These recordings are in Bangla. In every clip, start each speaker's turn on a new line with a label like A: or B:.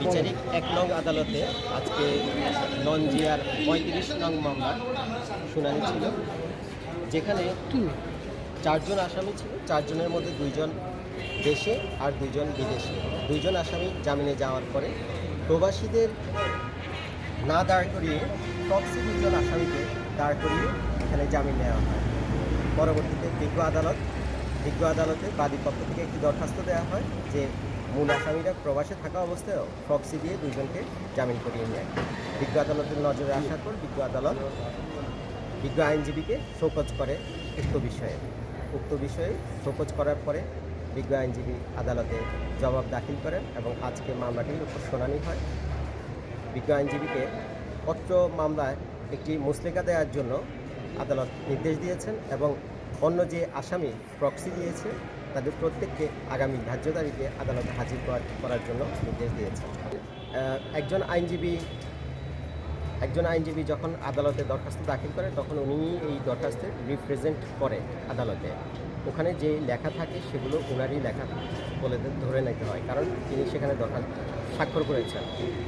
A: বিচারিক ১ নং আদালতে আজকে ননজিয়ার ৩৫ নং মামলার শুনানি ছিল, যেখানে ৪ জন আসামি ছিল। ৪ জনের মধ্যে ২ জন দেশে আর ২ জন বিদেশে। ২ জন আসামি জামিনে যাওয়ার পরে প্রবাসীদের না দাঁড় করিয়ে প্রক্সি ২ জন আসামিকে দাঁড় করিয়ে এখানে জামিন নেওয়া হয়। পরবর্তীতে বিজ্ঞ আদালতে বাদী পক্ষ থেকে একটি দরখাস্ত দেওয়া হয় যে মূল আসামিরা প্রবাসে থাকা অবস্থায়ও প্রক্সি দিয়ে ২ জনকে জামিন করিয়ে নেয়। বিজ্ঞ আদালতের নজরে আসার পর বিজ্ঞ আইনজীবীকে শোকজ করে উক্ত বিষয়ে শোকজ করার পরে বিজ্ঞ আইনজীবী আদালতে জবাব দাখিল করেন এবং আজকে মামলাটির উপর শুনানি হয়। বিজ্ঞ আইনজীবীকে অত্র মামলায় একটি মুসলেকা দেওয়ার জন্য আদালত নির্দেশ দিয়েছেন এবং অন্য যে আসামি প্রক্সি দিয়েছে তাদের প্রত্যেককে আগামী ধার্য তারিখে আদালতে হাজির করার জন্য নির্দেশ দিয়েছেন। একজন আইনজীবী যখন আদালতে দরখাস্ত দাখিল করে তখন উনি এই দরখাস্তের রিপ্রেজেন্ট করে আদালতে। ওখানে যে লেখা থাকে সেগুলো ওনারই লেখা বলে ধরে নিতে হয়, কারণ তিনি সেখানে দরখাস্ত স্বাক্ষর করেছেন।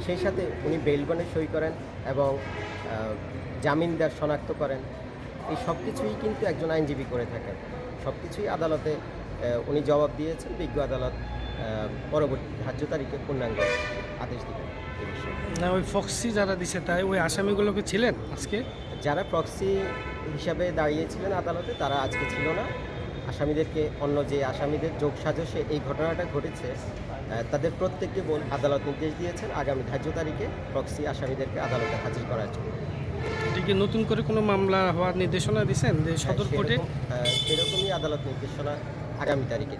A: সেই সাথে উনি বেল বন্ডে সই করেন এবং জামিনদার শনাক্ত করেন। এই সব কিছুই কিন্তু একজন আইনজীবী করে থাকেন। সব কিছুই আদালতে উনি জবাব দিয়েছেন। বিজ্ঞ আদালত পরবর্তী ধার্য তারিখে পূর্ণাঙ্গ আদেশ দেবেন এই বিষয়ে।
B: না, ওই ফক্সি যারা দিছে তাই ওই আসামিগুলোকে ছিলেন আজকে?
A: যারা প্রক্সি হিসাবে দাঁড়িয়েছিলেন আদালতে তারা আজকে ছিল না। আসামিদেরকে অন্য যে আসামিদের যোগসাজশে এই ঘটনাটা ঘটেছে তাদের প্রত্যেককে আদালত নির্দেশ দিয়েছেন আগামী ধার্য তারিখে প্রক্সি আসামিদেরকে আদালতে হাজির করার জন্য।
B: এটিকে নতুন করে কোনো মামলা হওয়ার নির্দেশনা দিয়েছেন যে সদর কোর্টে?
A: সেরকমই আদালত নির্দেশনা আগামী তারিখে।